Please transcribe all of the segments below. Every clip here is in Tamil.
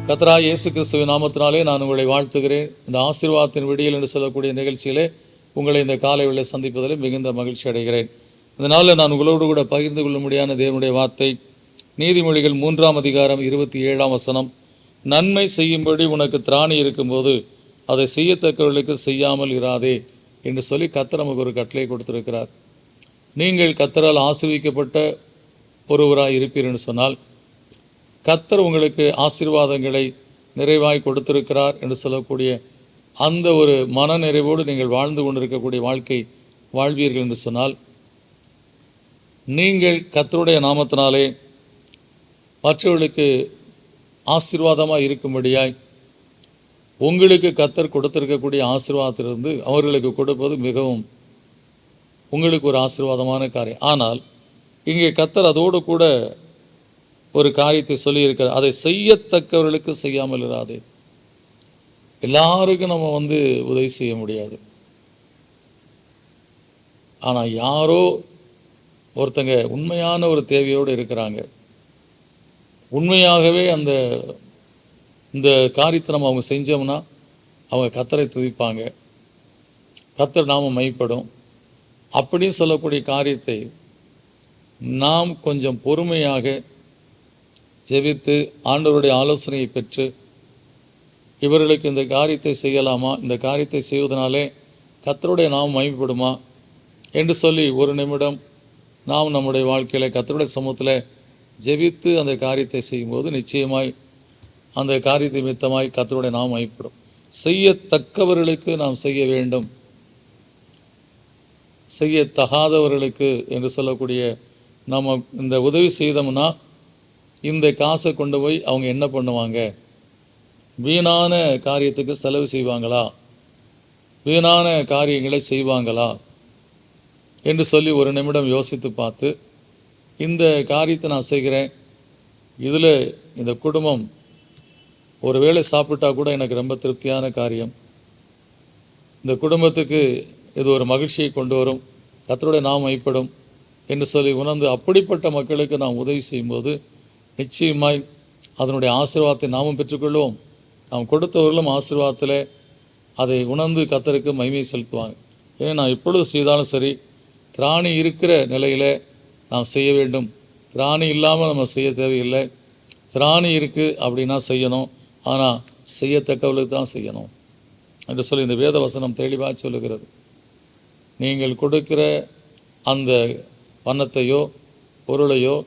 கர்த்தராகிய இயேசு கிறிஸ்துவின் நாமத்தினாலே நான் உங்களை வாழ்த்துகிறேன். இந்த ஆசீர்வாதத்தின் விடியல் என்று சொல்லக்கூடிய நிகழ்ச்சியிலே உங்களை இந்த காலை வேளை சந்திப்பதில் மிகுந்த மகிழ்ச்சி அடைகிறேன். இந்த நாளில் நான் உங்களோடு கூட பகிர்ந்து கொள்ளும்படியான தேவனுடைய வார்த்தை நீதிமொழிகள் 3ஆம் அதிகாரம் 27ஆம் வசனம். நன்மை செய்யும்படி உனக்கு திராணி இருக்கும்போது அதை செய்யத்தக்கவர்களுக்கு செய்யாமல் இராதே என்று சொல்லி கர்த்தர் நமக்கு ஒரு கட்டளை கொடுத்திருக்கிறார். நீங்கள் கர்த்தரால் ஆசீர்வதிக்கப்பட்ட ஒருவராய் இருப்பீர் என்று சொன்னால் கர்த்தர் உங்களுக்கு ஆசீர்வாதங்களை நிறைவாய் கொடுத்திருக்கிறார் என்று சொல்லக்கூடிய அந்த ஒரு மன நிறைவோடு நீங்கள் வாழ்ந்து கொண்டிருக்கக்கூடிய வாழ்க்கை வாழ்வீர்கள் என்று சொன்னால் நீங்கள் கர்த்தருடைய நாமத்தினாலே மற்றவர்களுக்கு ஆசீர்வாதமாக இருக்கும்படியாய் உங்களுக்கு கர்த்தர் கொடுத்திருக்கக்கூடிய ஆசீர்வாதத்திலிருந்து அவர்களுக்கு கொடுப்பது மிகவும் உங்களுக்கு ஒரு ஆசீர்வாதமான காரியம். ஆனால் இங்கே கர்த்தர் அதோடு கூட ஒரு காரியத்தை சொல்லியிருக்கிறார், அதை செய்யத்தக்கவர்களுக்கு செய்யாமல் இராதே. எல்லாருக்கும் நம்ம உதவி செய்ய முடியாது. ஆனால் யாரோ ஒருத்தங்க உண்மையான ஒரு தேவையோடு இருக்கிறாங்க, உண்மையாகவே இந்த காரியத்தை நம்ம அவங்க செஞ்சோம்னா அவங்க கர்த்தரை துதிப்பாங்க, கர்த்தர் நாம மைப்படும் அப்படின்னு சொல்லக்கூடிய காரியத்தை நாம் கொஞ்சம் பொறுமையாக ஜெபித்து ஆண்டவருடைய ஆலோசனையை பெற்று இவர்களுக்கு இந்த காரியத்தை செய்யலாமா, இந்த காரியத்தை செய்வதனாலே கர்த்தருடைய நாமம் மகிமைப்படுமா என்று சொல்லி ஒரு நிமிடம் நாம் நம்முடைய வாழ்க்கையில் கர்த்தருடைய சமூகத்தில் ஜெபித்து அந்த காரியத்தை செய்யும்போது நிச்சயமாய் அந்த காரியத்தை நிமித்தமாய் கர்த்தருடைய நாமம் மகிமைப்படும். செய்யத்தக்கவர்களுக்கு நாம் செய்ய வேண்டும், செய்யத்தகாதவர்களுக்கு என்று சொல்லக்கூடிய நம்ம இந்த உதவி செய்தோம்னா இந்த காசை கொண்டு போய் அவங்க என்ன பண்ணுவாங்க, வீணான காரியத்துக்கு செலவு செய்வாங்களா, வீணான காரியங்களை செய்வாங்களா என்று சொல்லி ஒரு நிமிடம் யோசித்து பார்த்து இந்த காரியத்தை நான் செய்கிறேன், இதில் இந்த குடும்பம் ஒரு வேளை சாப்பிட்டா கூட எனக்கு ரொம்ப திருப்தியான காரியம், இந்த குடும்பத்துக்கு இது ஒரு மகிழ்ச்சியை கொண்டு வரும், கர்த்தருடைய நாமம் மகிமைப்படும் என்று சொல்லி உணர்ந்து அப்படிப்பட்ட மக்களுக்கு நாம் உதவி செய்யும்போது நிச்சயமாய் அதனுடைய ஆசீர்வாதத்தை நாமும் பெற்றுக்கொள்வோம். நாம் கொடுத்தவர்களும் ஆசீர்வாதத்தில் அதை உணர்ந்து கர்த்தருக்கு மகிமை செலுத்துவாங்க. ஏன்னா நான் எப்பொழுது செய்தாலும் சரி திராணி இருக்கிற நிலையில் நாம் செய்ய வேண்டும், திராணி இல்லாமல் நம்ம செய்ய தேவையில்லை. திராணி இருக்குது அப்படின்னா செய்யணும், ஆனால் செய்யத்தக்கவர்களுக்கு தான் செய்யணும் என்று சொல்லி இந்த வேத வசனம் தெளிவாக சொல்லுகிறது. நீங்கள் கொடுக்கிற அந்த பணத்தையோ பொருளையோ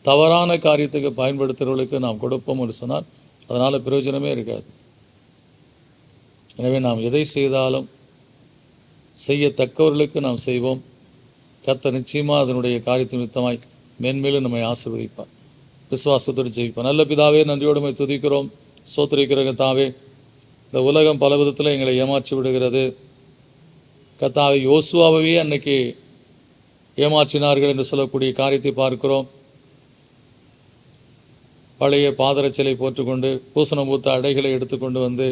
தவறான காரியத்துக்கு பயன்படுத்துகிறவர்களுக்கு நாம் கொடுப்போம் என்று சொன்னால் அதனால் பிரயோஜனமே இருக்காது. எனவே நாம் எதை செய்தாலும் செய்யத்தக்கவர்களுக்கு நாம் செய்வோம். கர்த்தர் நிச்சயமாக அதனுடைய காரியத்தை நிமித்தமாய் மேன்மேலும் நம்மை ஆசீர்வதிப்பார். விசுவாசத்தோடு ஜெயிப்பார். நல்ல பிதாவே, நன்றியோடு நம்மை துதிக்கிறோம், ஸ்தோத்திரிக்கிறோம். கர்த்தாவே, இந்த உலகம் பல விதத்தில் எங்களை ஏமாற்றி விடுகிறது. கர்த்தாவே, யோசுவாவையே அன்னைக்கு ஏமாற்றினார்கள் என்று சொல்லக்கூடிய காரியத்தை பார்க்கிறோம். பழைய பாதரச்சலை போட்டுக்கொண்டு பூசணம் பூத்த அடைகளை எடுத்துக்கொண்டு வந்து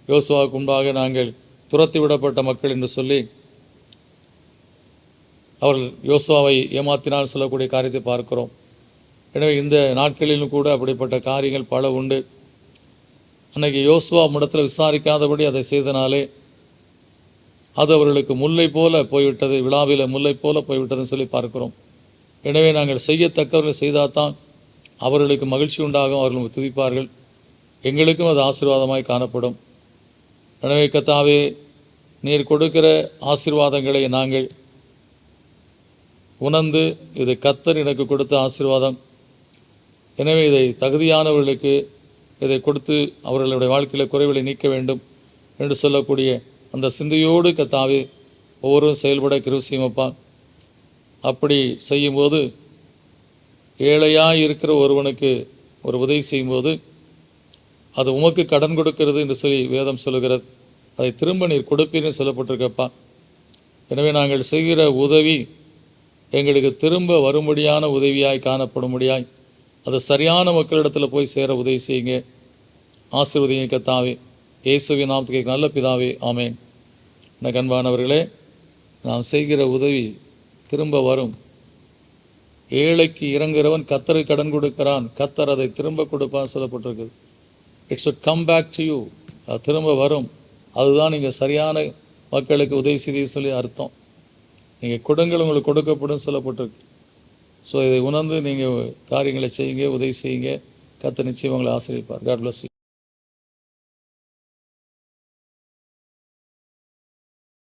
யோசுவாவுக்கு முன்பாக நாங்கள் துரத்தி விடப்பட்ட மக்கள் என்று சொல்லி அவர்கள் யோசுவாவை ஏமாற்றினால் சொல்லக்கூடிய காரியத்தை பார்க்கிறோம். எனவே இந்த நாட்களிலும் கூட அப்படிப்பட்ட காரியங்கள் பல உண்டு. அன்றைக்கி யோசுவா இடத்துல விசாரிக்காதபடி அதை செய்தனாலே அது அவர்களுக்கு முல்லை போல போய்விட்டது, விழாவில் முல்லை போல போய்விட்டதுன்னு சொல்லி பார்க்கிறோம். எனவே நாங்கள் செய்யத்தக்கவர்கள் செய்தால்தான் அவர்களுக்கு மகிழ்ச்சி உண்டாகும், அவர்கள் துதிப்பார்கள், எங்களுக்கும் அது ஆசீர்வாதமாய் காணப்படும். எனவே கர்த்தாவே, நீர் கொடுக்கிற ஆசீர்வாதங்களை நாங்கள் உணர்ந்து இது கர்த்தர் எனக்கு கொடுத்த ஆசீர்வாதம், எனவே இதை தகுதியானவர்களுக்கு இதை கொடுத்து அவர்களுடைய வாழ்க்கையில் குறைகளை நீக்க வேண்டும் என்று சொல்லக்கூடிய அந்த சிந்தையோடு கர்த்தாவே ஒவ்வொருவரும் செயல்பட கிருபை செய்யுமப்பா. அப்படி செய்யும்போது ஏழையாக இருக்கிற ஒருவனுக்கு ஒரு உதவி செய்யும்போது அது உமக்கு கடன் கொடுக்கிறது என்று சொல்லி வேதம் சொல்லுகிறது. அதை திரும்ப நீர் கொடுப்பீர்னு சொல்லப்பட்டிருக்கப்பா. எனவே நாங்கள் செய்கிற உதவி எங்களுக்கு திரும்ப வரும்படியான உதவியாய் காணப்படும்படியாய் அது சரியான மக்களிடத்தில் போய் சேர உதவி செய்யுங்க, ஆசீர்வதிங்க கர்த்தாவே. இயேசுவின் நாமத்துக்கு நல்ல பிதாவே, ஆமேன். எனக்கு அன்பானவர்களே, நாம் செய்கிற உதவி திரும்ப வரும். ஏழைக்கு இறங்குறவன் கர்த்தருக்கு கடன் கொடுக்கிறான், கர்த்தர் அதை திரும்ப கொடுப்பான்னு சொல்லப்பட்டிருக்குது. It's would come back to you. அது திரும்ப வரும். அதுதான் நீங்கள் சரியான மக்களுக்கு உதவி செய்தி சொல்லி அர்த்தம். நீங்கள் கொடுங்கள் உங்களுக்கு கொடுக்கப்படும் சொல்லப்பட்டிருக்கு. ஸோ இதை உணர்ந்து நீங்கள் காரியங்களை செய்யுங்க, உதவி செய்யுங்க. கர்த்தர் நிச்சயம் உங்களை ஆசீர்வதிப்பார். God bless you.